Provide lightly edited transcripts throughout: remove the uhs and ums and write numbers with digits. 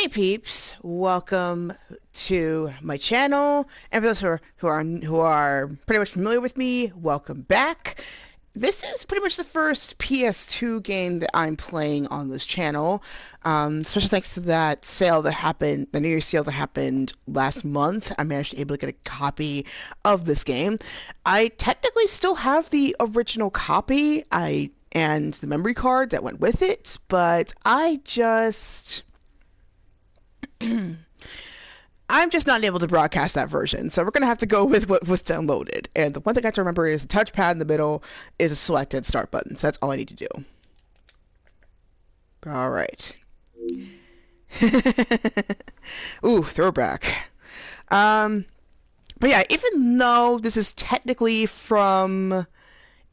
Hey peeps, welcome to my channel, and for those who are pretty much familiar with me, welcome back. This is pretty much the first PS2 game that I'm playing on this channel, especially thanks to that sale that happened, the New Year's sale that happened last month. I managed to be able to get a copy of this game. I technically still have the original copy, and the memory card that went with it, but I'm just not able to broadcast that version, so we're going to have to go with what was downloaded. And the one thing I have to remember is the touchpad in the middle is a select and start button, so that's all I need to do. Alright. Ooh, throwback. But yeah, even though this is technically from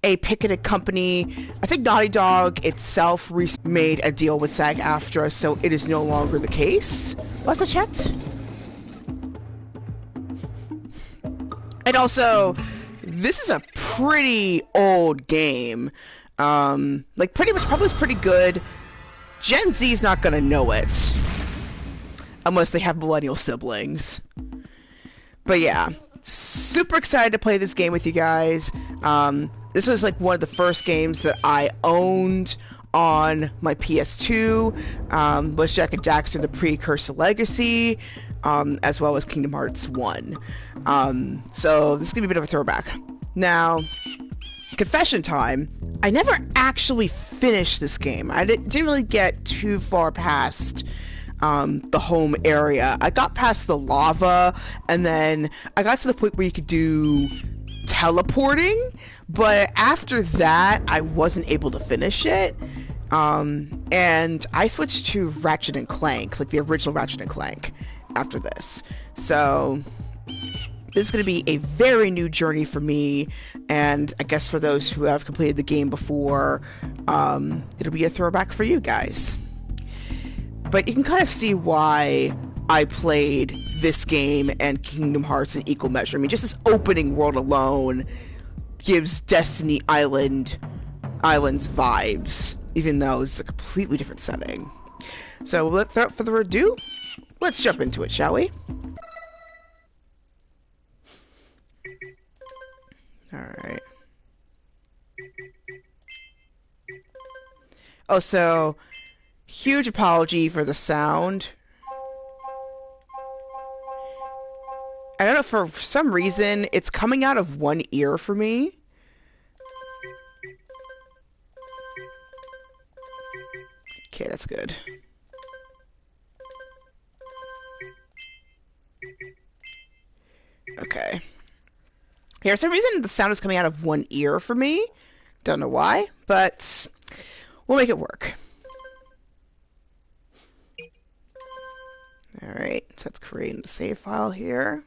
a picketed company, I think Naughty Dog itself made a deal with SAG-AFTRA, so it is no longer the case. Last I checked. And also, this is a pretty old game. Like, pretty much, probably is pretty good. Gen Z's not gonna know it. Unless they have millennial siblings. But yeah, super excited to play this game with you guys. This was like one of the first games that I owned on my PS2, was Jak and Dexter, the Precursor Legacy, as well as Kingdom Hearts 1. So this is going to be a bit of a throwback. Now, confession time, I never actually finished this game. I didn't really get too far past the home area. I got past the lava, and then I got to the point where you could do teleporting, but after that I wasn't able to finish it, and I switched to Ratchet and Clank, like the original Ratchet and Clank, after this. So this is going to be a very new journey for me, and I guess for those who have completed the game before, it'll be a throwback for you guys. But you can kind of see why I played this game and Kingdom Hearts in equal measure. I mean, just this opening world alone gives Destiny Islands vibes, even though it's a completely different setting. So without further ado, let's jump into it, shall we? Alright. Oh, so huge apology for the sound. I don't know, for some reason, it's coming out of one ear for me. Okay, that's good. Okay. Yeah, for some reason, the sound is coming out of one ear for me. Don't know why, but we'll make it work. Alright, so let's create the save file here.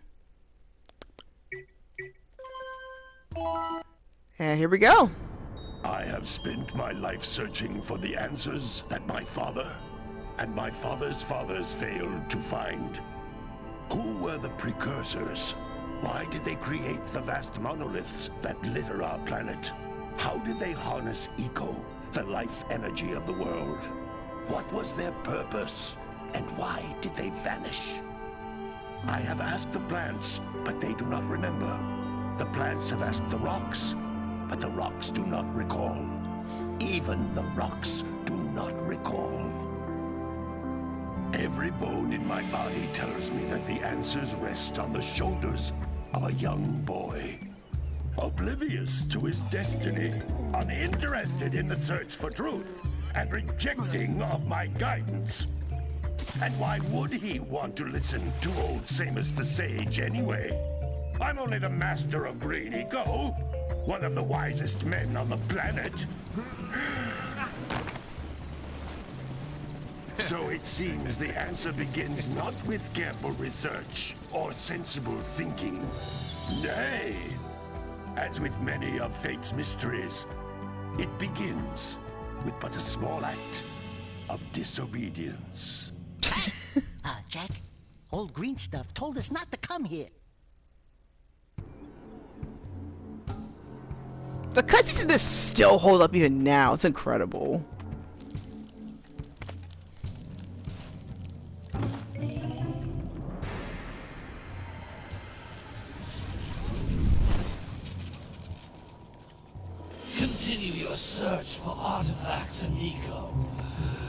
And here we go. I have spent my life searching for the answers that my father and my father's fathers failed to find. Who were the precursors? Why did they create the vast monoliths that litter our planet? How did they harness eco, the life energy of the world? What was their purpose? And why did they vanish? I have asked the plants, but they do not remember. The plants have asked the rocks, but the rocks do not recall. Even the rocks do not recall. Every bone in my body tells me that the answers rest on the shoulders of a young boy. Oblivious to his destiny, uninterested in the search for truth, and rejecting of my guidance. And why would he want to listen to old Samus the Sage anyway? I'm only the master of green eco, one of the wisest men on the planet. So it seems the answer begins not with careful research or sensible thinking. Nay, as with many of fate's mysteries, it begins with but a small act of disobedience. Jak, old green stuff told us not to come here. The cutscenes in this still hold up even now. It's incredible. continue your search for artifacts and eco.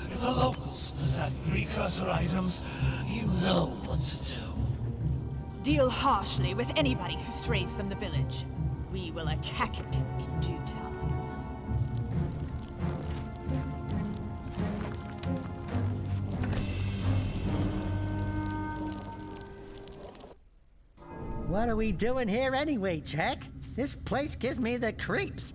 If the locals possess precursor items, you know what to do. Deal harshly with anybody who strays from the village. We will attack it in due time. What are we doing here anyway, Jak? This place gives me the creeps.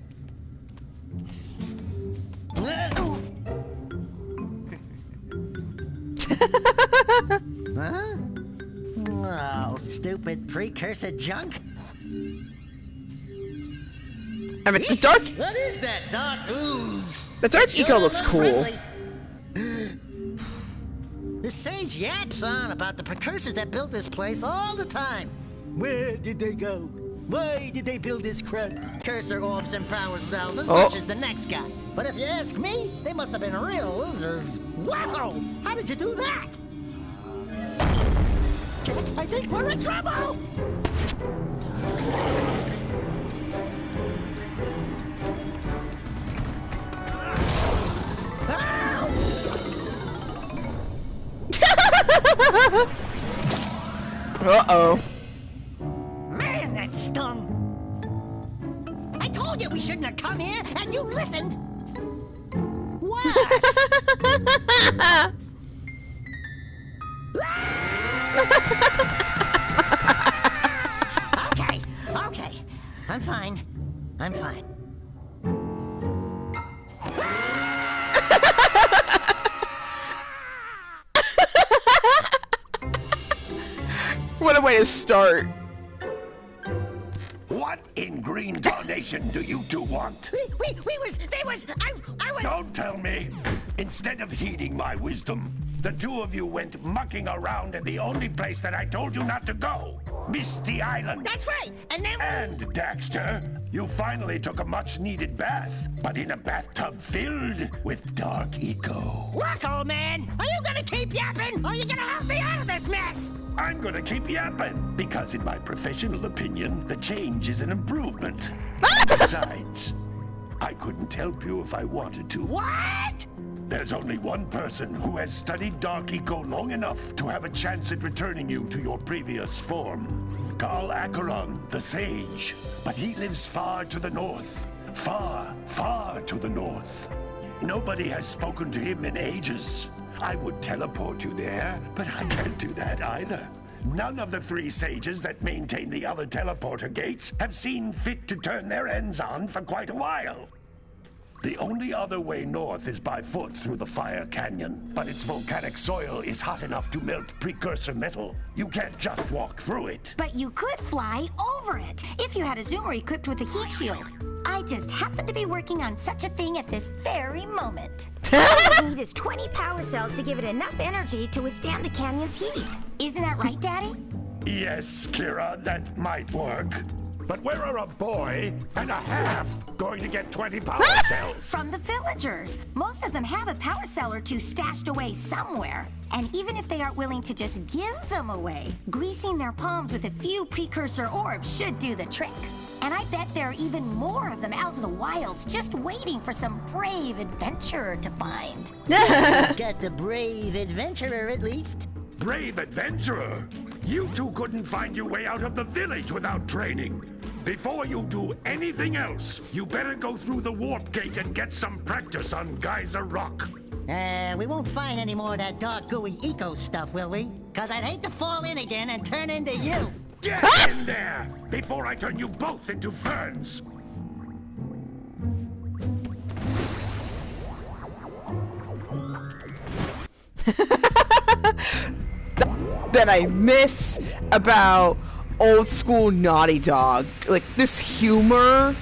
Huh? Oh, stupid precursor junk. I mean, the dark... What is that dark ooze? The dark Sure eco looks cool. friendly. The sage yaps on about the precursors that built this place all the time. Where did they go? Why did they build this crud? Cursor orbs and power cells as much as the next guy. But if you ask me, they must have been real losers. Wow! How did you do that? I think we're in trouble! Uh-oh. Man, that stung! I told you we shouldn't have come here, and you listened! What? Okay. I'm fine. What a way to start. What in green tarnation do you two want? I was... Don't tell me. Instead of heeding my wisdom, the two of you went mucking around in the only place that I told you not to go. Misty Island. That's right, and then... And, Daxter, you finally took a much-needed bath, but in a bathtub filled with dark eco. Look, old man, are you gonna keep yapping, or are you gonna help me out of this mess? I'm gonna keep yapping, because in my professional opinion, the change is an improvement. Besides, I couldn't help you if I wanted to. What? There's only one person who has studied Dark Eco long enough to have a chance at returning you to your previous form. Carl Acheron, the Sage. But he lives far to the north. Far, far to the north. Nobody has spoken to him in ages. I would teleport you there, but I can't do that either. None of the three sages that maintain the other teleporter gates have seen fit to turn their ends on for quite a while. The only other way north is by foot through the Fire Canyon, but its volcanic soil is hot enough to melt precursor metal. You can't just walk through it. But you could fly over it, if you had a zoomer equipped with a heat shield. I just happen to be working on such a thing at this very moment. All we need is 20 power cells to give it enough energy to withstand the canyon's heat. Isn't that right, Daddy? Yes, Kira, that might work. But where are a boy and a half going to get 20 power cells? From the villagers. Most of them have a power cell or two stashed away somewhere. And even if they aren't willing to just give them away, greasing their palms with a few precursor orbs should do the trick. And I bet there are even more of them out in the wilds just waiting for some brave adventurer to find. Got the brave adventurer, at least. Brave adventurer? You two couldn't find your way out of the village without training. Before you do anything else, you better go through the warp gate and get some practice on Geyser Rock. We won't find any more of that dark gooey eco stuff, will we? 'Cause I'd hate to fall in again and turn into you. Get in there before I turn you both into ferns. That I miss about old school Naughty Dog. Like, this humor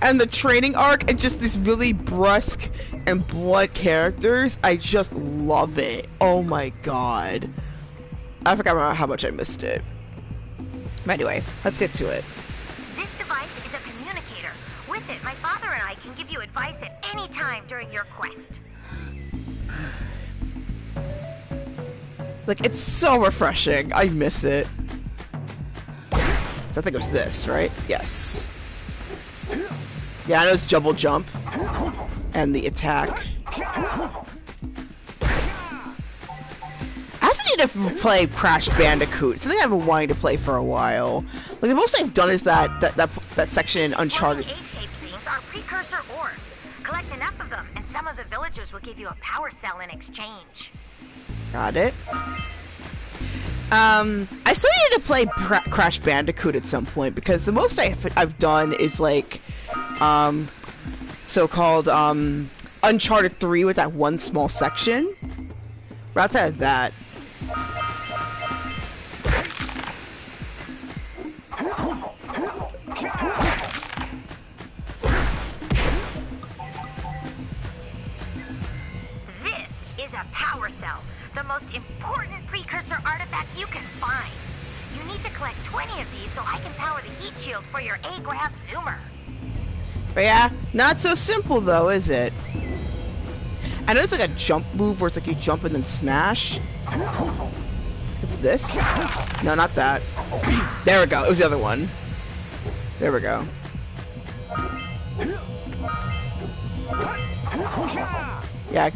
and the training arc and just these really brusque and blunt characters. I just love it. Oh my god. I forgot about how much I missed it. But anyway, let's get to it. This device is a communicator. With it, my father and I can give you advice at any time during your quest. Like, it's so refreshing. I miss it. So I think it was this, right? Yes. Yeah, I know it's double jump. And the attack. I also need to play Crash Bandicoot. Something I've been wanting to play for a while. Like, the most I've done is that section in Uncharted. Well, the egg-shaped things are precursor orbs. Collect enough of them, and some of the villagers will give you a power cell in exchange. Got it. I still need to play Crash Bandicoot at some point, because the most I've done is, like, so-called, Uncharted 3 with that one small section. But outside of that... This is a power cell, the most important precursor artifact you can find. You need to collect 20 of these so I can power the heat shield for your A-Grab Zoomer. But yeah, not so simple though, is it? I know it's like a jump move where it's like you jump and then smash. It's this? No, not that. There we go. It was the other one. There we go. Yeah.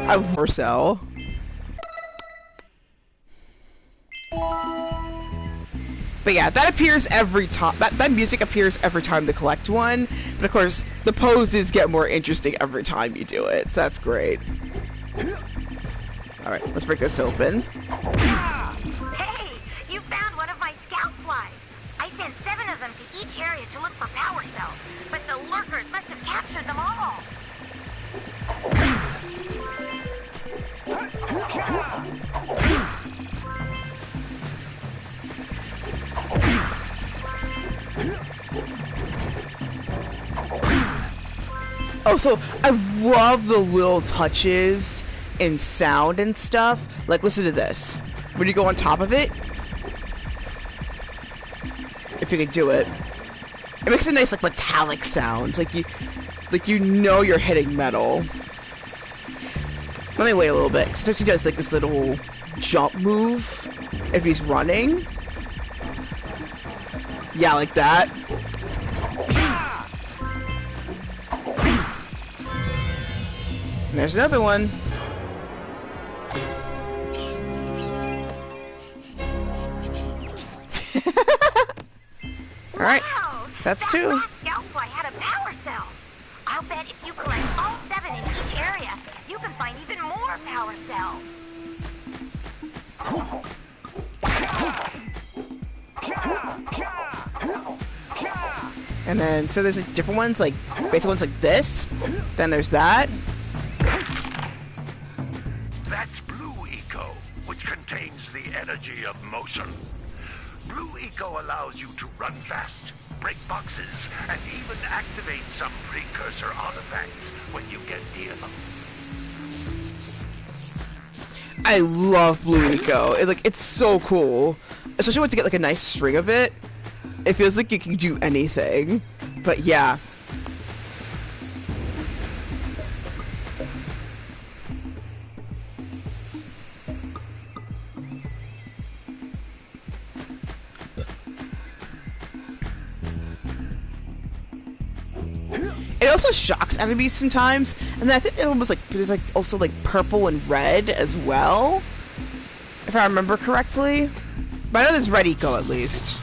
I love Marcel. But yeah, that appears every time. That music appears every time to collect one. But of course, the poses get more interesting every time you do it. So that's great. Alright, let's break this open. Hey, you found one of my scout flies. I sent 7 of them to each area to look for power cells, but the lurkers must have captured them all. Oh, so I love the little touches in sound and stuff. Like, listen to this. When you go on top of it, if you can do it, it makes a nice, like, metallic sound. Like you know you're hitting metal. Let me wait a little bit. Sometimes he does, like, this little jump move if he's running. Yeah, like that. And there's another one. Alright, Wow, that's that 2. last scout fly had a power cell. I'll bet if you collect all 7 in each area, you can find even more power cells. And then, so there's like, different ones, like, basic ones like this. Then there's that. That's Blue Eco, which contains the energy of motion. Blue Eco allows you to run fast, break boxes, and even activate some precursor artifacts when you get near them. I love Blue Eco. It's so cool. Especially once you get like a nice string of it. It feels like you can do anything. But yeah. It also shocks enemies sometimes, and then I think it almost like there's like also like purple and red as well, if I remember correctly. But I know there's red eco at least.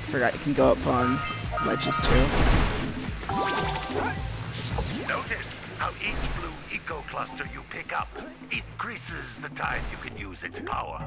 Forgot you can go up on ledges too. Notice how each Blue Eco cluster you pick up increases the time you can use its power.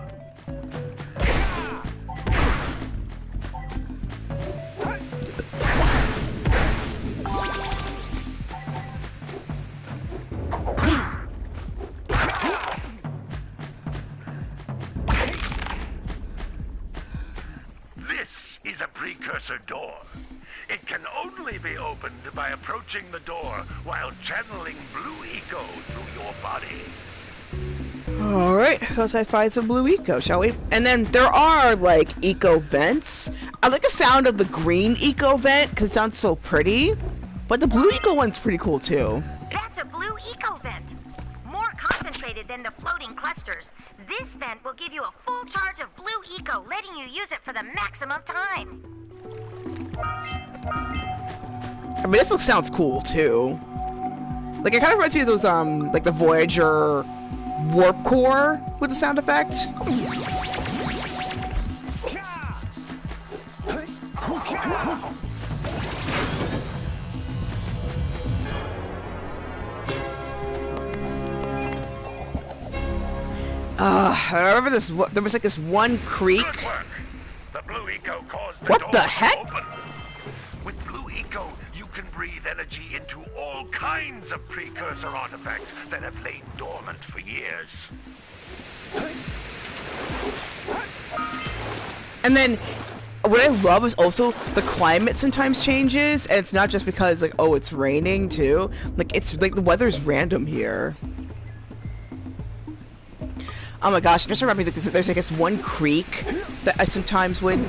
This is a precursor door. It can only be opened by approaching the door while channeling Blue Eco through your body. Alright, let's find some blue eco, shall we? And then there are, like, eco vents. I like the sound of the green eco vent, because it sounds so pretty. But the blue eco one's pretty cool, too. That's a blue eco vent. More concentrated than the floating clusters. This vent will give you a full charge of blue eco, letting you use it for the maximum time. I mean, this sounds cool, too. Like, it kind of reminds me of those, like the Voyager warp core with the sound effect. I remember this. There was like this one creek. Good work. The blue eco caused the What door the to heck? open. With blue eco, you can breathe energy into all kinds of precursor artifacts that have lain dormant for years. And then what I love is also the climate sometimes changes, and it's not just because like, oh, it's raining too. Like, it's like the weather's random here. Oh my gosh, I just remember that there's like this one creek that I sometimes would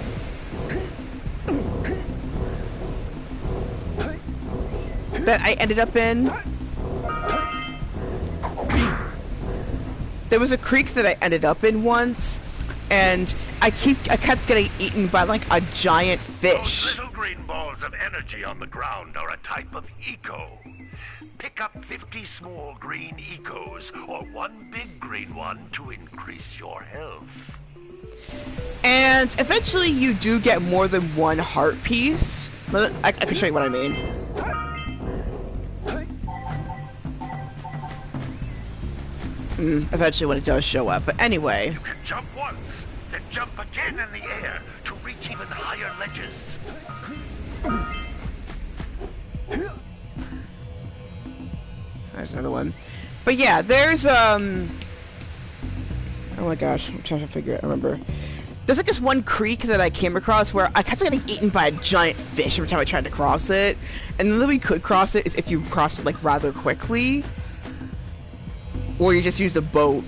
that I ended up in. There was a creek that I ended up in once, and I kept getting eaten by like a giant fish. Those little green balls of energy on the ground are a type of eco. Pick up 50 small green ecos, or one big green one to increase your health. And eventually you do get more than one heart piece. I can show you what I mean. Eventually when it does show up, but anyway. You can jump once, then jump again in the air to reach even higher ledges. There's another one. But yeah, there's oh my gosh, I'm trying to figure it. I remember. There's like this one creek that I came across where I kept getting eaten by a giant fish every time I tried to cross it. And the only way you could cross it is if you cross it like rather quickly. Or you just use a boat.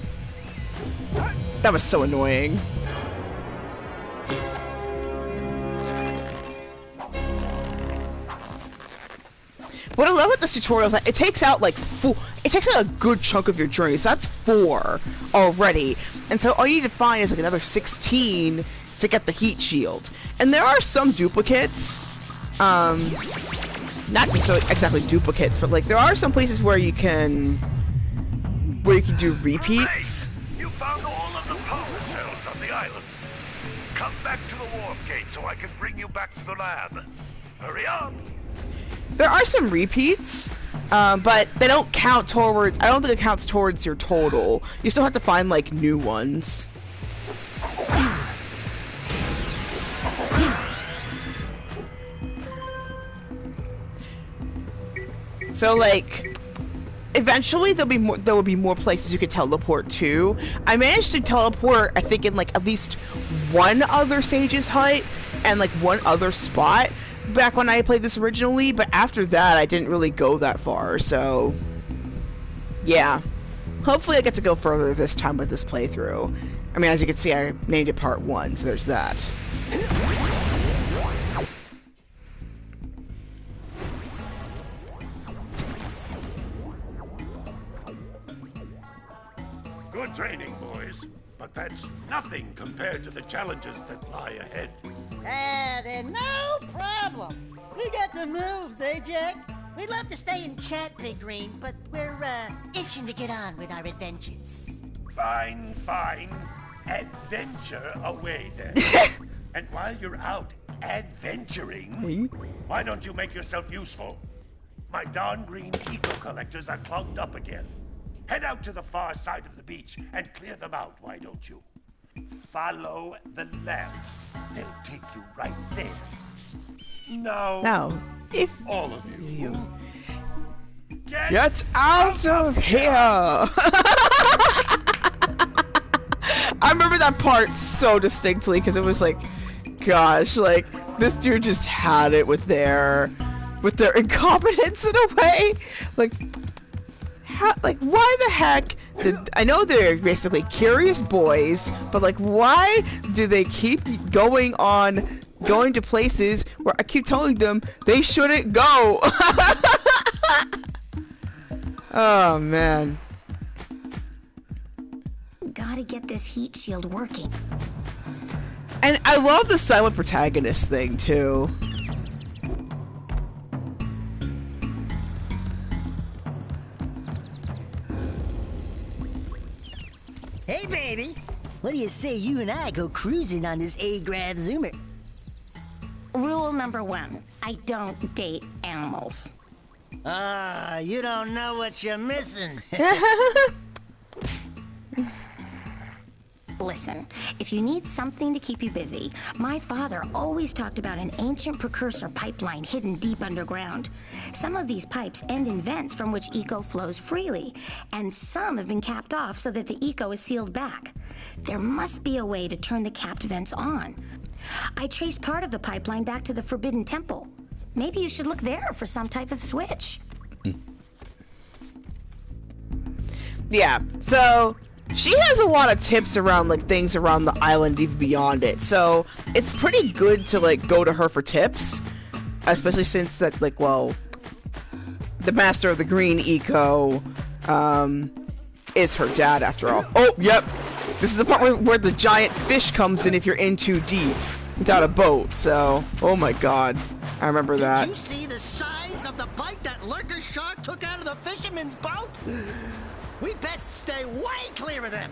That was so annoying. What I love about this tutorial is that it takes out like it takes out a good chunk of your journey. So that's 4 already. And so all you need to find is like another 16 to get the heat shield. And there are some duplicates. Not necessarily exactly duplicates, but like there are some places where you can do repeats. Hooray! You found all of the power cells on the island. Come back to the warp gate so I can bring you back to the lab. Hurry up! There are some repeats, but they don't count towards. I don't think it counts towards your total. You still have to find like new ones. So like, eventually there will be more places you could teleport to. I managed to teleport, I think, in like at least one other Sage's Hut and like one other spot back when I played this originally, but after that I didn't really go that far, so yeah. Hopefully I get to go further this time with this playthrough. I mean, as you can see, I named it Part 1, so there's that. Good training, boys. But that's nothing compared to the challenges that lie ahead. Then no problem. We got the moves, eh, Jak? We'd love to stay and chat, Big Green, but we're, itching to get on with our adventures. Fine, fine. Adventure away then. And while you're out adventuring, why don't you make yourself useful? My darn green eco collectors are clogged up again. Head out to the far side of the beach and clear them out, why don't you? Follow the lamps. They'll take you right there. Now, if all of you get out of here! I remember that part so distinctly because it was like, gosh, like this dude just had it with their incompetence in a way. Like, why the heck I know they're basically curious boys, but like, why do they keep going to places where I keep telling them they shouldn't go? Oh man. Gotta get this heat shield working. And I love the silent protagonist thing too. Hey, baby. What do you say you and I go cruising on this A-Grav Zoomer? Rule number 1, I don't date animals. Ah, you don't know what you're missing. Listen, if you need something to keep you busy, my father always talked about an ancient precursor pipeline hidden deep underground. Some of these pipes end in vents from which eco flows freely, and some have been capped off so that the eco is sealed back. There must be a way to turn the capped vents on. I traced part of the pipeline back to the Forbidden Temple. Maybe you should look there for some type of switch. Yeah, so she has a lot of tips around like things around the island even beyond it. So it's pretty good to like go to her for tips, especially since that like, well, the master of the green eco is her dad after all. Oh, yep. This is the part where the giant fish comes in if you're in too deep without a boat. So, oh my god. I remember that. Did you see the size of the bite that lurker shark took out of the fisherman's boat? We best stay way clear of them.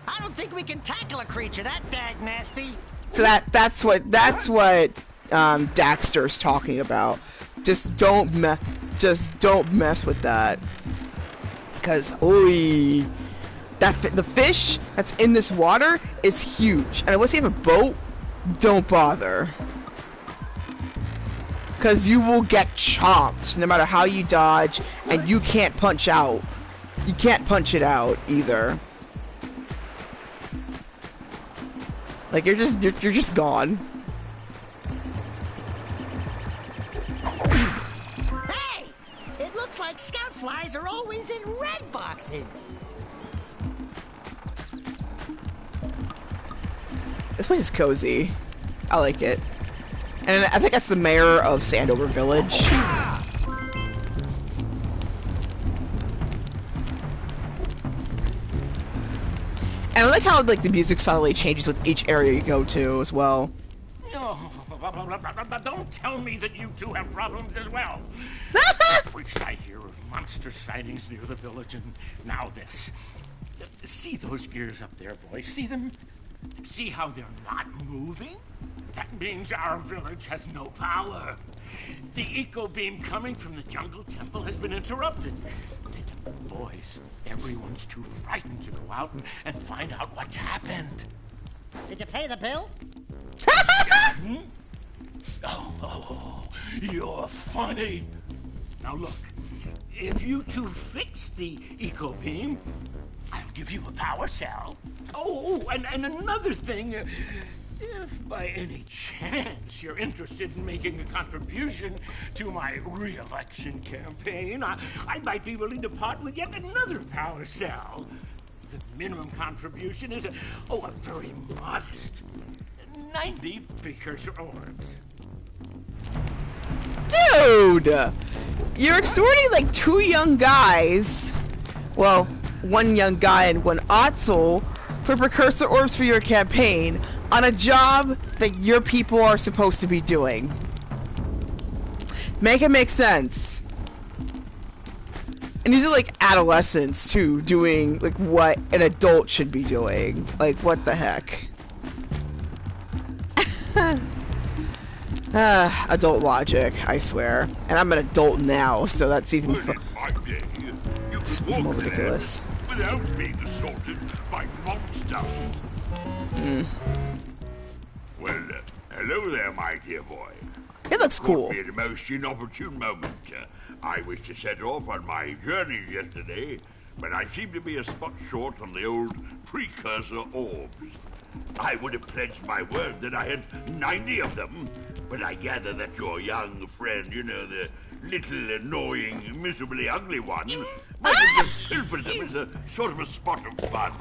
I don't think we can tackle a creature that dag nasty. So that's what Daxter's talking about. Just don't mess with that. Cause the fish that's in this water is huge, and unless you have a boat, don't bother. Cause you will get chomped no matter how you dodge, and you can't punch out. You can't punch it out either. Like you're just gone. Hey! It looks like scout flies are always in red boxes. This place is cozy. I like it. And I think that's the mayor of Sandover Village. And I like how like the music subtly changes with each area you go to as well. Don't tell me that you two have problems as well. First I hear of monster sightings near the village, and now this. See those gears up there, boys? See them? See how they're not moving? That means our village has no power. The eco beam coming from the jungle temple has been interrupted. Boys, everyone's too frightened to go out and find out what's happened. Did you pay the bill? Oh, you're funny. Now look, if you two fix the eco beam, I'll give you a power cell. Oh, and another thing, if by any chance you're interested in making a contribution to my re-election campaign, I might be willing to part with yet another power cell. The minimum contribution is a very modest 90 precursor orbs. Dude! You're exhorting like two young guys, well, one young guy and one Otzel, for precursor orbs for your campaign on a job that your people are supposed to be doing. Make it make sense. And these are like adolescents too, doing like what an adult should be doing. Like what the heck? Adult logic, I swear. And I'm an adult now, so that's even more ridiculous. Without being assaulted by monsters. Well, hello there, my dear boy. It looks cool. Caught me at a most inopportune moment. I was to set off on my journeys yesterday, but I seem to be a spot short on the old precursor orbs. I would have pledged my word that I had 90 of them, But I gather that your young friend, you know, the little annoying, miserably ugly one, might have just pilfered them as a sort of a spot of fun.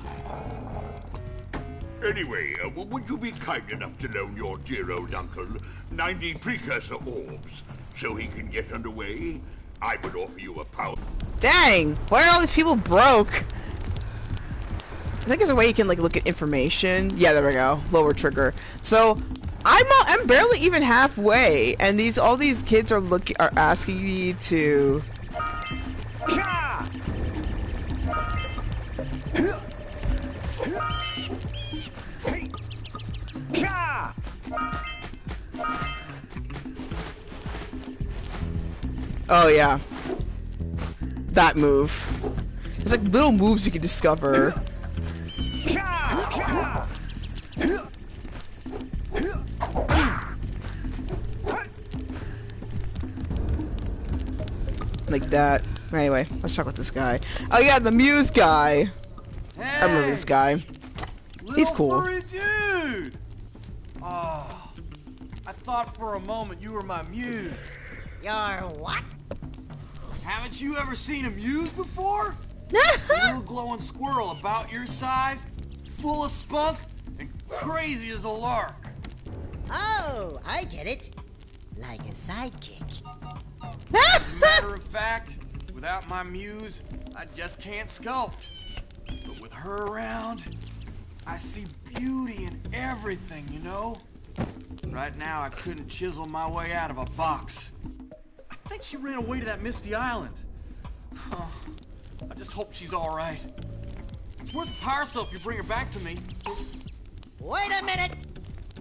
Anyway, would you be kind enough to loan your dear old uncle 90 precursor orbs so he can get underway? I would offer you a power. Dang! Why are all these people broke? I think there's a way you can like look at information. Yeah, there we go. Lower trigger. So I'm barely even halfway, and all these kids are asking me to. Oh yeah, that move. There's like little moves you can discover. Like that. Anyway, let's talk about this guy. Oh yeah, the Muse guy. Hey, I remember this guy. He's cool. Furry dude. Oh, I thought for a moment you were my muse. Your what? Haven't you ever seen a muse before? It's a little glowing squirrel about your size, full of spunk, and crazy as a lark. Oh, I get it. Like a sidekick. As a matter of fact, without my muse, I just can't sculpt. But with her around, I see beauty in everything, you know? Right now, I couldn't chisel my way out of a box. I think she ran away to that misty island. I just hope she's all right. It's worth a power cell if you bring her back to me. Wait a minute!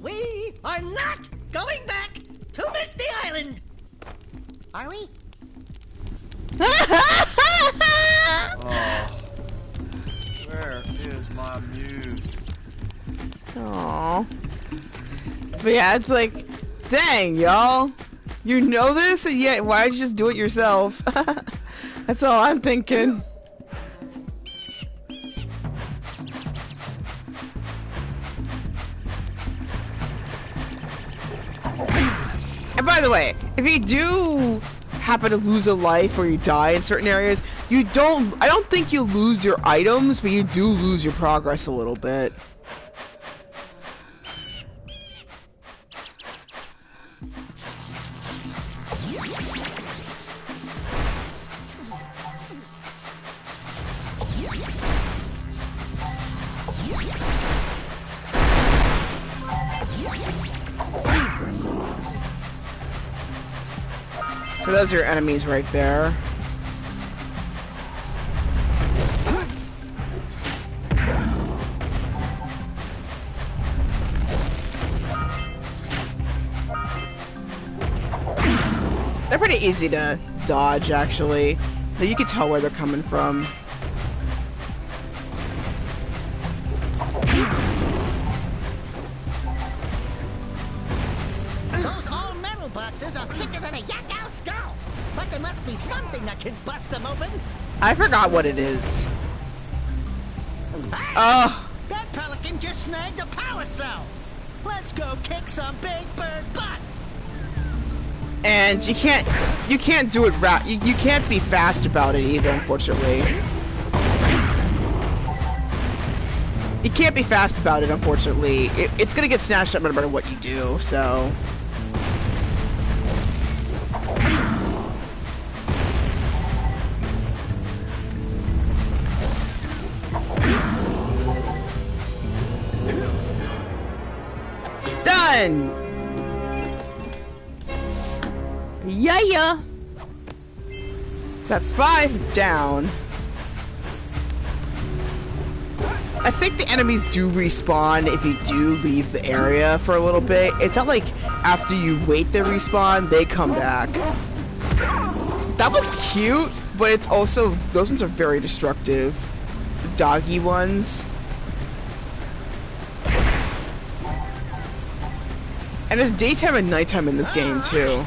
We are not going back to Misty Island! Are we? Oh, where is my muse? Aww. But yeah, it's like, dang, y'all. You know this, and yet why'd you just do it yourself? That's all I'm thinking. And by the way, if you do happen to lose a life or you die in certain areas, I don't think you lose your items, but you do lose your progress a little bit. So those are your enemies right there. They're pretty easy to dodge, actually. But you can tell where they're coming from. Those all-metal boxes are thicker than a Yakao skull! But there must be something that can bust them open! I forgot what it is. Hey! Oh, That pelican just snagged a power cell! Let's go kick some big bird butt! and you can't do it you can't be fast about it either, unfortunately. You can't be fast about it, unfortunately. It's gonna get snatched up no matter what you do, so. Done! Yeah! So that's 5 down. I think the enemies do respawn if you do leave the area for a little bit. It's not like after you wait they respawn, they come back. That was cute, but it's also, those ones are very destructive. The doggy ones. And there's daytime and nighttime in this game too.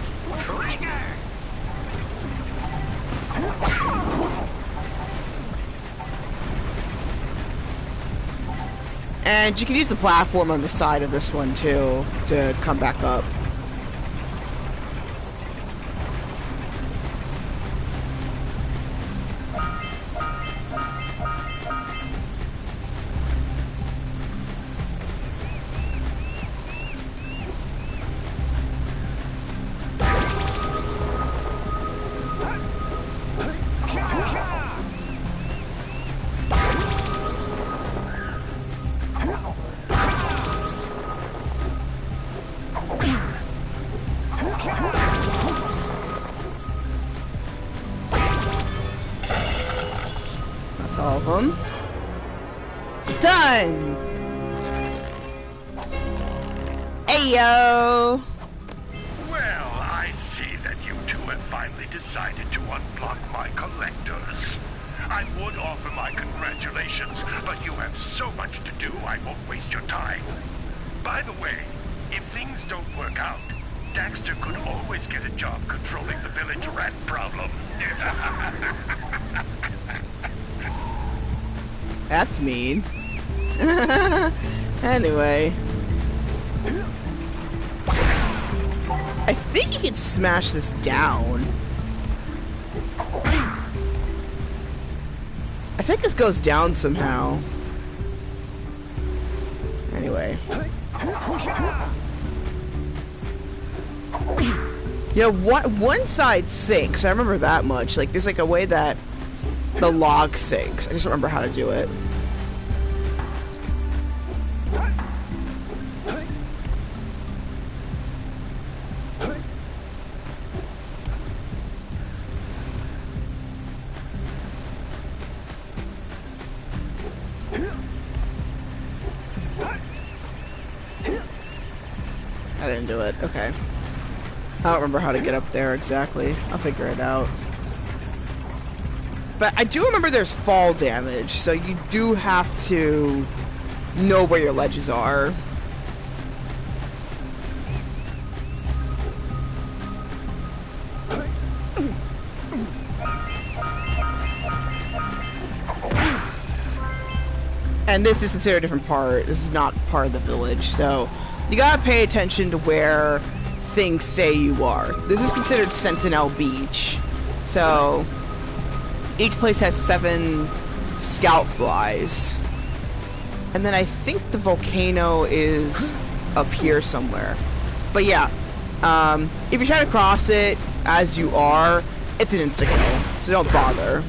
And you can use the platform on the side of this one too to come back up. That's all of them. Done! Ayo! Well, I see that you two have finally decided to unblock my collectors. I would offer my congratulations, but you have so much to do, I won't waste your time. By the way, if things don't work out, Daxter could always get a job controlling the village rat problem. That's mean. Anyway. I think you can smash this down. I think this goes down somehow. Anyway. Yeah, one side sinks. I remember that much. Like, there's like a way that the log sinks. I just don't remember how to do it. I didn't do it. Okay. I don't remember how to get up there exactly. I'll figure it out. But I do remember there's fall damage, so you do have to know where your ledges are. And this is considered a different part. This is not part of the village, so you gotta pay attention to where things say you are. This is considered Sentinel Beach, so each place has 7 scout flies. And then I think the volcano is up here somewhere. But yeah, if you try to cross it as you are, it's an instant kill, so don't bother.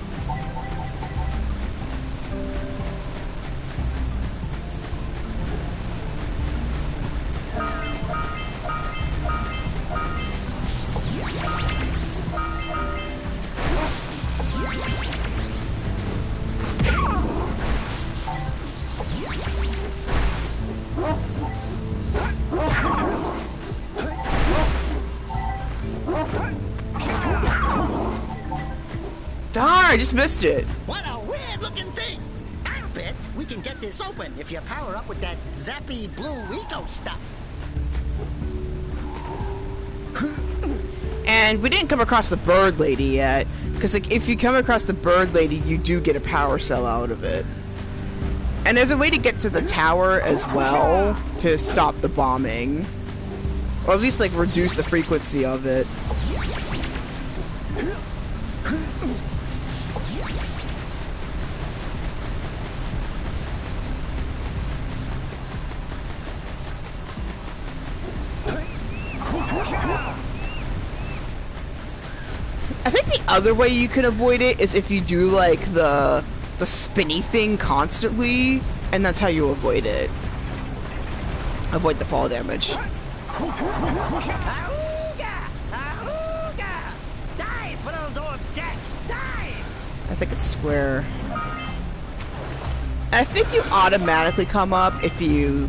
Darn, I just missed it. What a weird-looking thing! I'll bet we can get this open if you power up with that zappy blue eco stuff. And we didn't come across the bird lady yet, because like if you come across the bird lady, you do get a power cell out of it. And there's a way to get to the tower as well to stop the bombing, or at least like reduce the frequency of it. I think the other way you can avoid it is if you do like the spinny thing constantly, and that's how you avoid it. Avoid the fall damage. Ahooga! Ahooga! Dive for those orbs, Jak! Dive! I think it's square. I think you automatically come up if you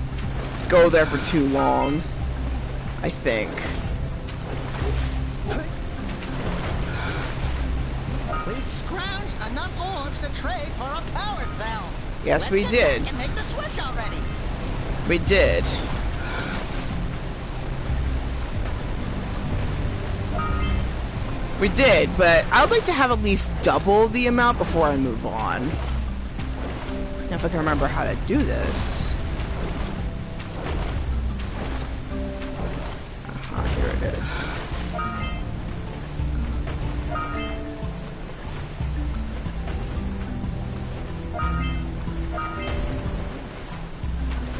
go there for too long. I think. We scrounged enough orbs to trade for a power cell. Yes, we did. Let's get back and make the switch already. We did. We did, but I would like to have at least double the amount before I move on. Now, if I can remember how to do this. Here it is.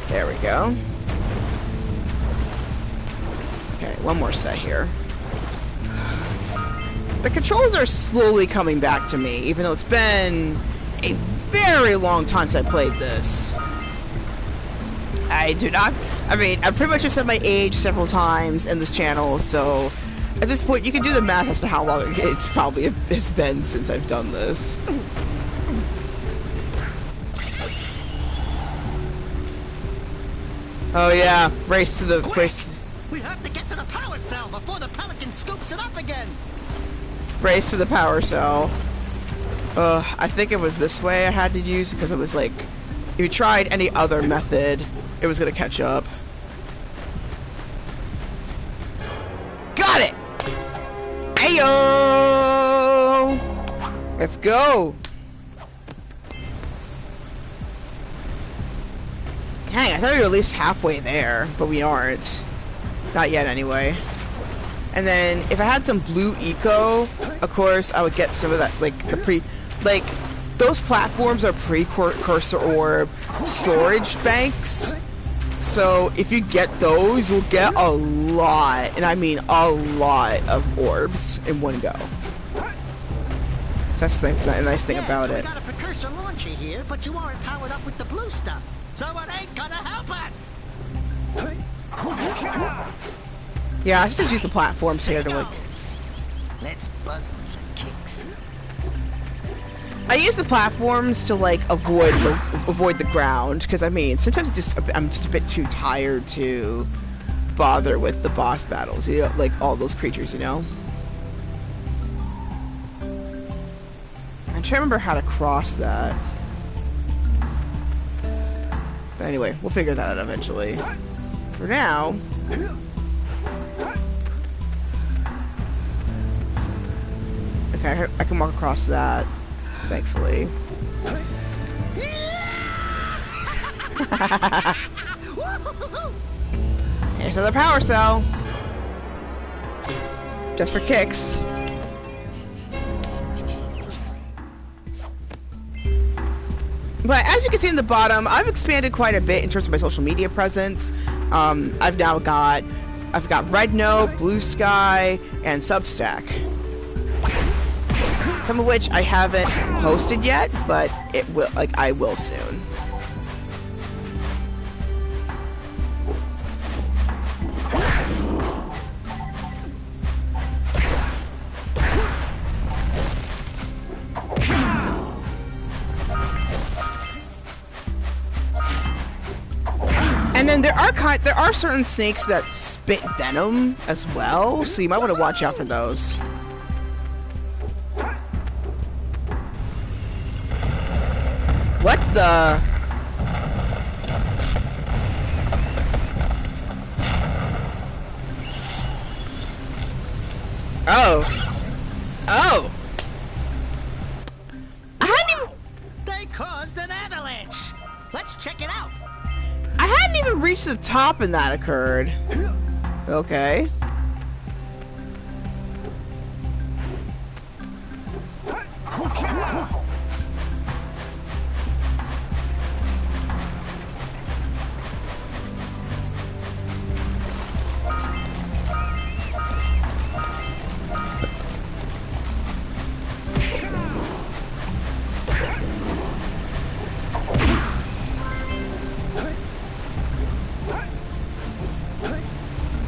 There we go. Okay, one more set here. The controls are slowly coming back to me, even though it's been a very long time since I played this. I mean, I pretty much have said my age several times in this channel, so at this point you can do the math as to how long it's probably has been since I've done this. Oh yeah, race to the race. We have to get to the power cell before the pelican scoops it up again. Race to the power cell. I think it was this way I had to use because it was like, if you tried any other method, it was gonna catch up. Got it! Ayo! Let's go! Dang, I thought we were at least halfway there, but we aren't. Not yet, anyway. And then, if I had some blue eco, of course, I would get some of that, like, those platforms are precursor orb storage banks. So, if you get those, you'll get a lot, and I mean a lot of orbs in one go. That's the nice thing about it. We got a precursor launcher here, but you aren't powered up with the blue stuff. So it ain't gonna help us! Yeah, I just use the platforms here to like... Let's buzz them for kicks. I use the platforms to like avoid the ground, because I mean, sometimes I'm just a bit too tired to bother with the boss battles, you know, like all those creatures, you know? I'm trying to remember how to cross that. But anyway, we'll figure that out eventually. For now... Okay, I can walk across that, thankfully. Here's another power cell. Just for kicks. But as you can see in the bottom, I've expanded quite a bit in terms of my social media presence. I've got Red Note, Blue Sky, and Substack. Some of which I haven't posted yet, but it will, like, I will soon. And then there are certain snakes that spit venom as well, so you might want to watch out for those. What the? Oh. Oh. I hadn't even... They caused an avalanche. Let's check it out. I hadn't even reached the top and that occurred. Okay.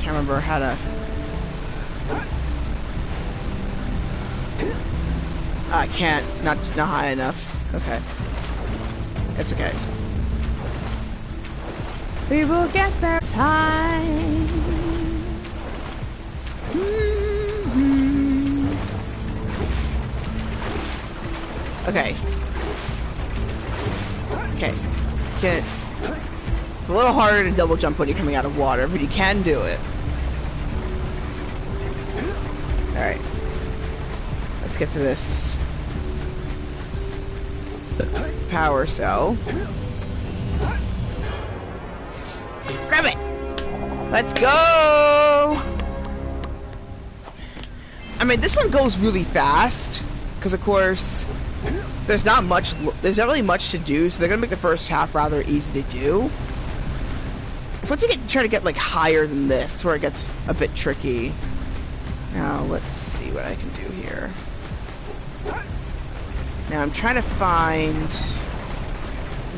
Remember how to... I can't, not high enough. Okay. It's okay. We will get there time. Okay. Okay. Get it. It's a little harder to double jump when you're coming out of water, but you can do it. Alright. Let's get to this power cell. Grab it! Let's go! I mean, this one goes really fast, because of course, there's not really much to do, so they're gonna make the first half rather easy to do. So once you try to get like higher than this, that's where it gets a bit tricky. Now, let's see what I can do here. Now, I'm trying to find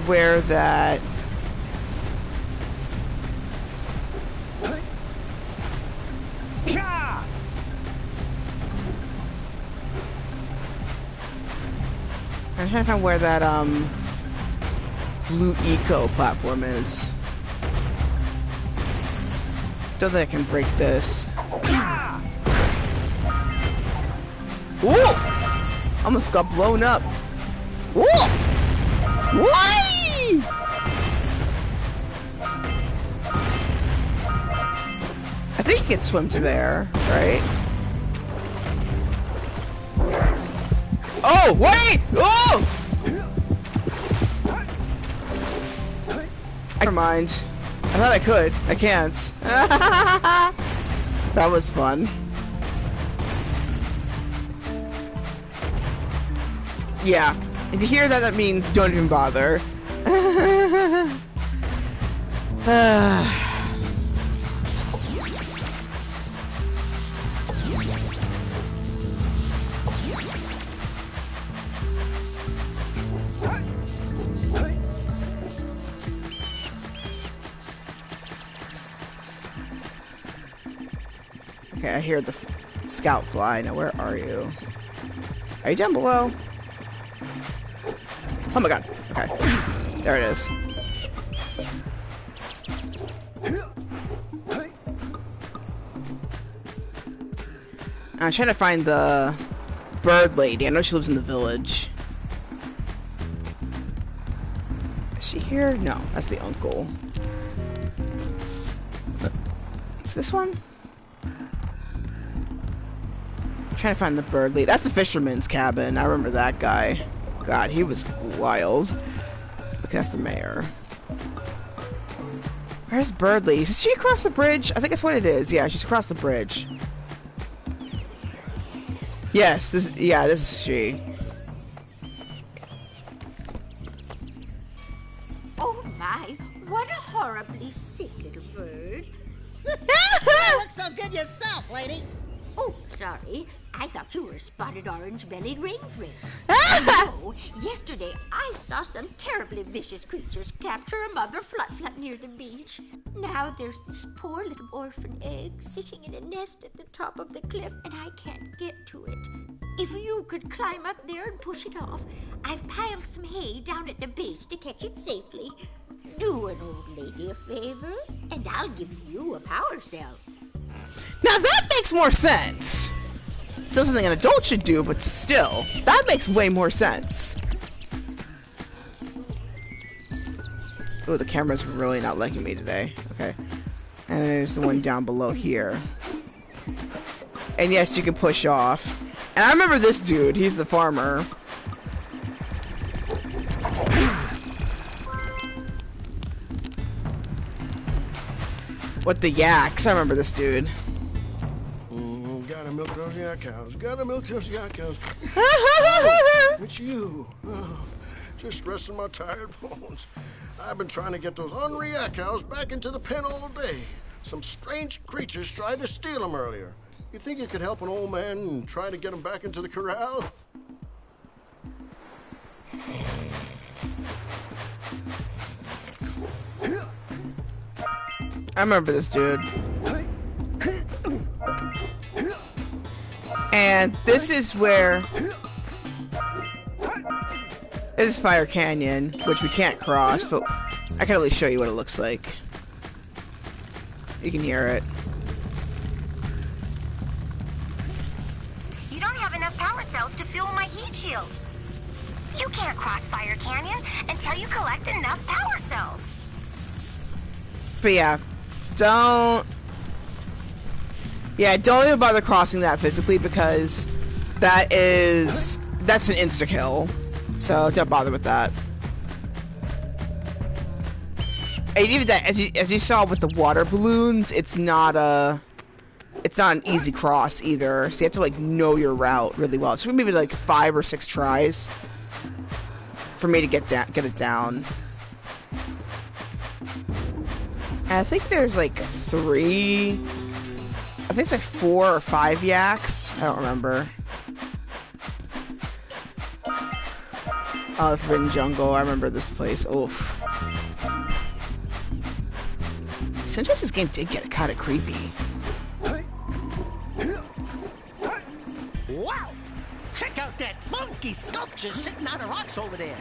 where that... I'm trying to find where that, blue eco platform is. Don't think I can break this. Ooh! Almost got blown up. Ooh! Why? I think you can swim to there, right? Oh, wait! Oh! Never mind. I thought I could. I can't. That was fun. Yeah. If you hear that, that means don't even bother. Okay, I hear the scout fly. Now, where are you? Are you down below? Oh my god. Okay. There it is. I'm trying to find the bird lady. I know she lives in the village. Is she here? No, that's the uncle. Is this one? I'm trying to find the bird lady. That's the fisherman's cabin. I remember that guy. God, he was wild. Look, that's the mayor. Where's bird lady? Is she across the bridge? I think that's what it is. Yeah, she's across the bridge. Yes, this is she. Oh my, what a horribly sick little bird. You look so good yourself, lady. Oh, sorry. I thought you were a spotted orange-bellied rainflake. No, yesterday I saw some terribly vicious creatures capture a mother flut near the beach. Now there's this poor little orphan egg sitting in a nest at the top of the cliff, and I can't get to it. If you could climb up there and push it off, I've piled some hay down at the base to catch it safely. Do an old lady a favor, and I'll give you a power cell. Now that makes more sense. Still something an adult should do, but still, that makes way more sense. Oh, the camera's really not liking me today. Okay. And there's the one down below here. And yes, you can push off. And I remember this dude. He's the farmer. What the yaks? I remember this dude. Gotta milk those yak cows. Gotta milk those yak cows. Oh, it's you. Oh, just resting my tired bones. I've been trying to get those ornery yak cows back into the pen all day. Some strange creatures tried to steal them earlier. You think you could help an old man and try to get them back into the corral? I remember this dude. And this is where... This is Fire Canyon, which we can't cross, but I can at least show you what it looks like. You can hear it. You don't have enough power cells to fuel my heat shield. You can't cross Fire Canyon until you collect enough power cells. But yeah, don't even bother crossing that physically, because that's an insta-kill. So don't bother with that. And even that, as you saw with the water balloons, it's not an easy cross either. So you have to like know your route really well. It's maybe like 5 or 6 tries for me to get it down. And I think there's like 3. I think it's like 4 or 5 yaks. I don't remember. Oh, the Forbidden Jungle. I remember this place. Oof. Sometimes this game did get kind of creepy. Wow! Check out that funky sculpture sitting on the rocks over there.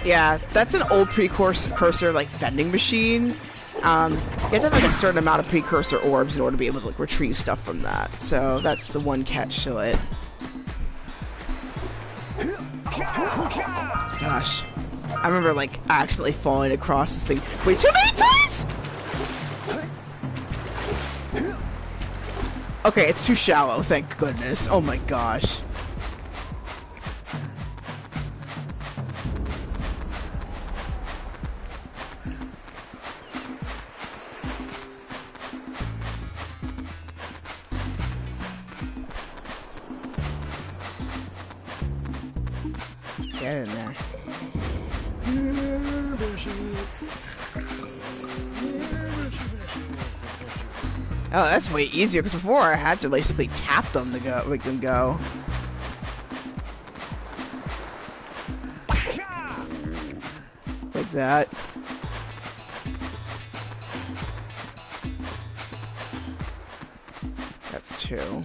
Yeah, that's an old Precursor like vending machine. you have to have like a certain amount of precursor orbs in order to be able to like retrieve stuff from that. So that's the one catch to it. Gosh, I remember like accidentally falling across this thing way too many times. Okay, it's too shallow, thank goodness. Oh my gosh. Get in there. Oh, that's way easier, because before I had to basically tap them to go, make them go. Like that. That's two.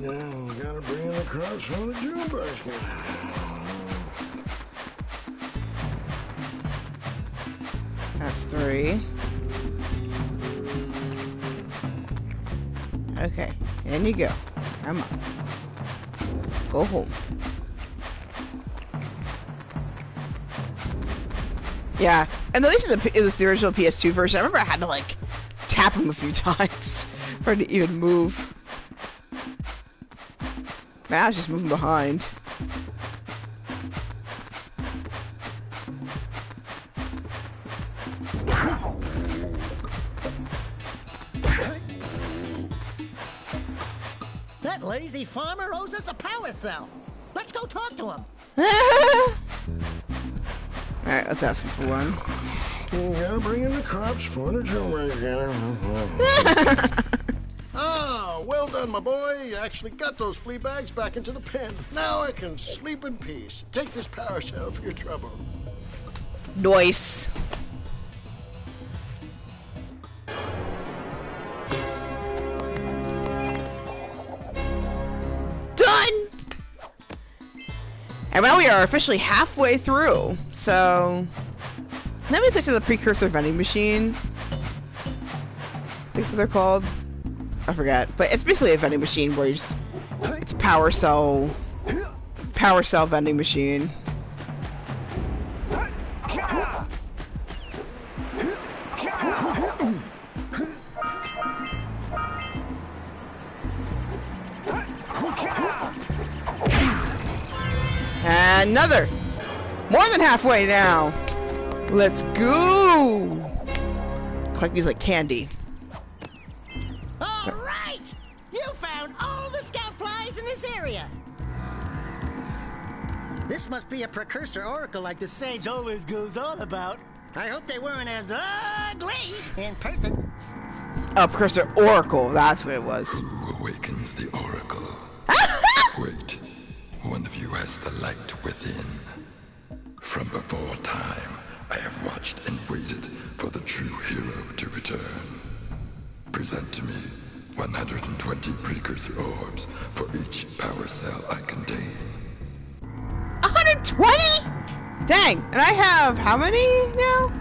Now, gotta bring in the crops from the June basket. That's three. Okay, in you go. Come on. Go home. Yeah, and at least it was the original PS2 version. I remember I had to like tap him a few times for it to even move. Man, I was just moving behind. That lazy farmer owes us a power cell. Let's go talk to him. Alright, let's ask him for one. You gotta bring in the crops for the June basket. Ah, well done, my boy. You actually got those flea bags back into the pen. Now I can sleep in peace. Take this power cell for your trouble. Nice. Done! And now we are officially halfway through, so... Let me switch to the Precursor vending machine. I think so they're called. I forgot, but it's basically a vending machine where you just, it's power cell vending machine. Another! More than halfway now! Let's go! Like these like candy. All right! You found all the scout flies in this area. This must be a precursor oracle like the sage always goes on about. I hope they weren't as ugly in person. Oh, Precursor Oracle, that's what it was. Who awakens the oracle? Wait, one of you has the light within. From before time, I have watched and waited for the true hero to return. Present to me 120 precursor orbs for each power cell I contain. 120? Dang, and I have how many now?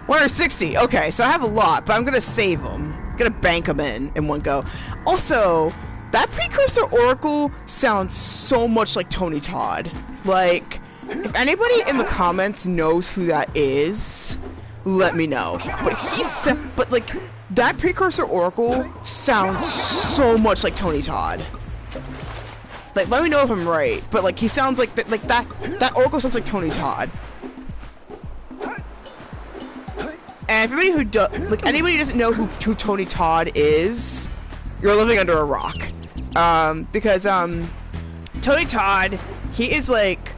160. Okay, so I have a lot, but I'm gonna save them. I'm gonna bank them in one go. Also, that Precursor Oracle sounds so much like Tony Todd. Like, if anybody in the comments knows who that is, let me know. But like, that Precursor Oracle sounds so much like Tony Todd. Like, let me know if I'm right, but like, he sounds like that Oracle sounds like Tony Todd. And if anybody who doesn't know who Tony Todd is, you're living under a rock. Because Tony Todd, he is like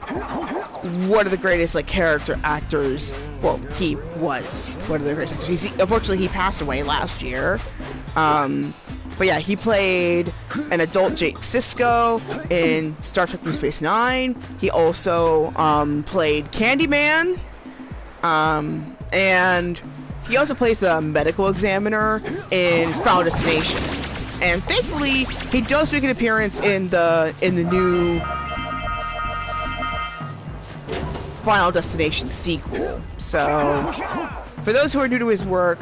one of the greatest like character actors. Well, he was one of the greatest actors. Unfortunately, he passed away last year. But yeah, he played an adult Jake Sisko in Star Trek Deep Space Nine. He also played Candyman. And he also plays the medical examiner in Final Destination. And thankfully, he does make an appearance in the new Final Destination sequel. So, for those who are new to his work,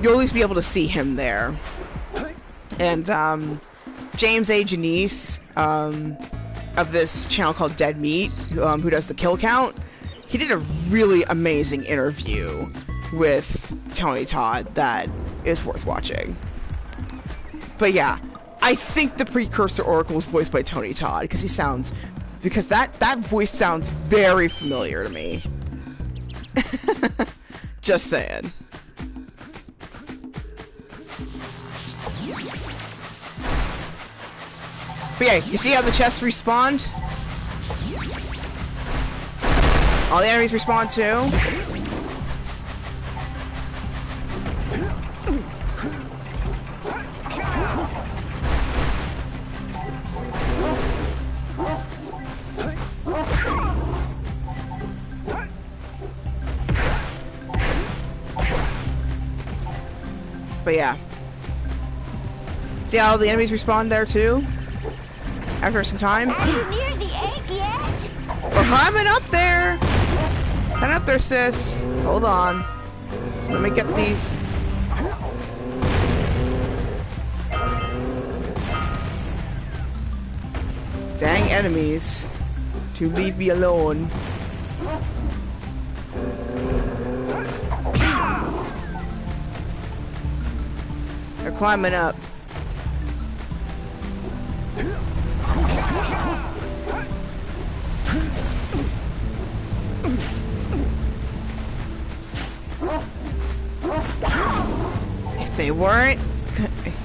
you'll at least be able to see him there. And James A. Janice of this channel called Dead Meat, who does the kill count, he did a really amazing interview with Tony Todd that is worth watching. But yeah, I think the Precursor Oracle is voiced by Tony Todd because that voice sounds very familiar to me. Just saying. But yeah, you see how the chests respawned? All the enemies respawn too. But yeah. See how the enemies respawn there too? After some time. Are you near the egg yet? We're climbing up there! Head up there, sis. Hold on. Let me get these. Dang enemies. To leave me alone. They're climbing up.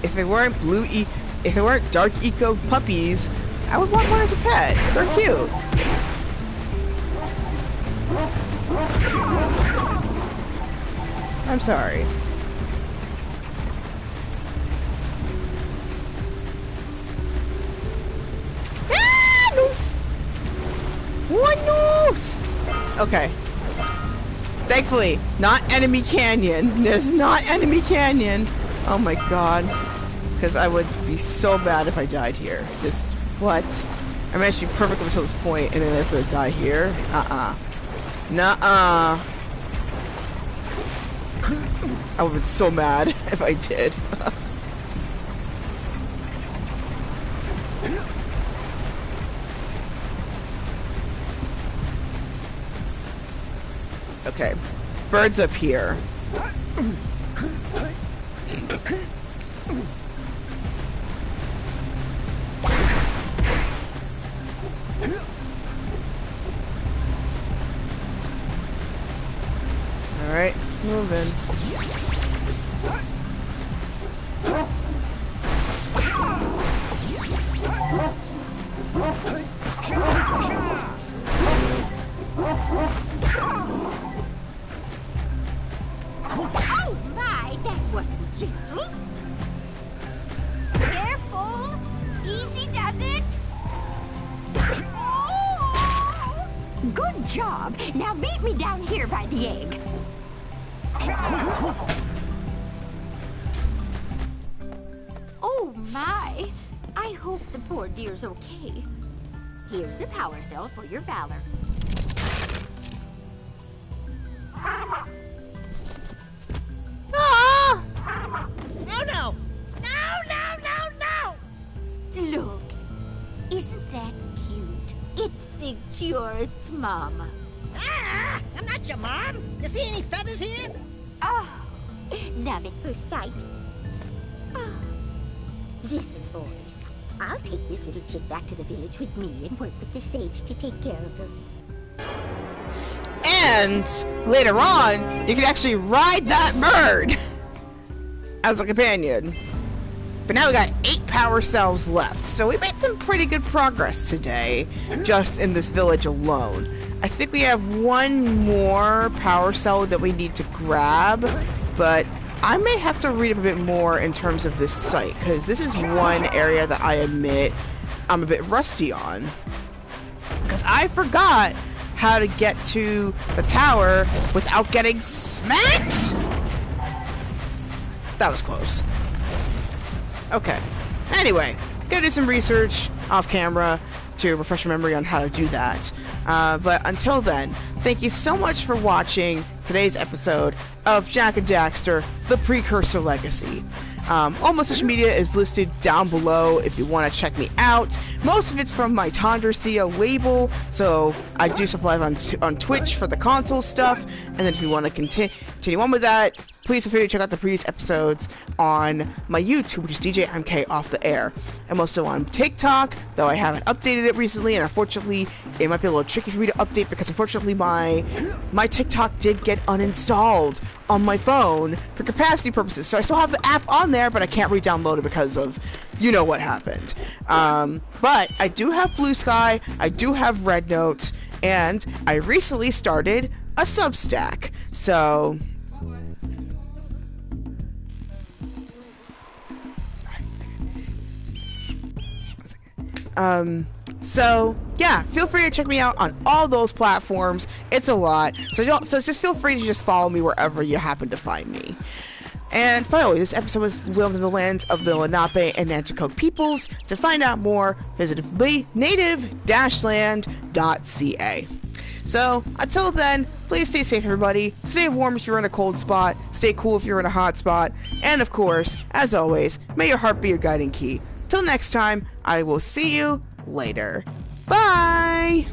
If they weren't dark eco puppies, I would want one as a pet. They're cute. I'm sorry. Ah, no. What knows? Okay. Thankfully, not enemy canyon. There's not enemy canyon. Oh my god. Because I would be so bad if I died here. Just, what? I managed to be perfect up until this point, and then I just would die here? Nuh-uh. I would have been so mad if I did. Okay. Bird's up here. Alright, moving. Oh my, that wasn't gentle. Careful. Easy does it. Oh. Good job. Now meet me down here by the egg. Oh my. I hope the poor dear's okay. Here's a power cell for your valor. Oh no! No, no, no, no! Look, isn't that cute? It thinks you're its mama. Ah, I'm not your mom. You see any feathers here? Oh, love at first sight. Oh. Listen, boys, I'll take this little chick back to the village with me and work with the sage to take care of her. And later on, you can actually ride that bird as a companion. But now we got 8 power cells left, so we made some pretty good progress today, just in this village alone. I think we have one more power cell that we need to grab, but I may have to read up a bit more in terms of this site, because this is one area that I admit I'm a bit rusty on. Because I forgot how to get to the tower without getting smacked? That was close. Okay. Anyway, gotta do some research off camera to refresh my memory on how to do that. But until then, thank you so much for watching today's episode of Jak and Dexter, the Precursor Legacy. All my social media is listed down below if you want to check me out. Most of it's from my Tondercia label, so I do stuff live on Twitch for the console stuff. And then if you want to continue on with that, please feel free to check out the previous episodes on my YouTube, which is DJ MK Off the Air. I'm also on TikTok, though I haven't updated it recently, and unfortunately, it might be a little tricky for me to update because unfortunately my TikTok did get uninstalled on my phone for capacity purposes. So I still have the app on there, but I can't re-download it because of you know what happened. But I do have Blue Sky, I do have Red Note, and I recently started a Substack. So yeah, feel free to check me out on all those platforms. It's a lot, so just feel free to just follow me wherever you happen to find me. And finally, this episode was filmed in the lands of the Lenape and Nanticoke peoples. To find out more, visit native-land.ca. So, until then, please stay safe, everybody. Stay warm if you're in a cold spot. Stay cool if you're in a hot spot. And of course, as always, may your heart be your guiding key. Till next time, I will see you later. Bye!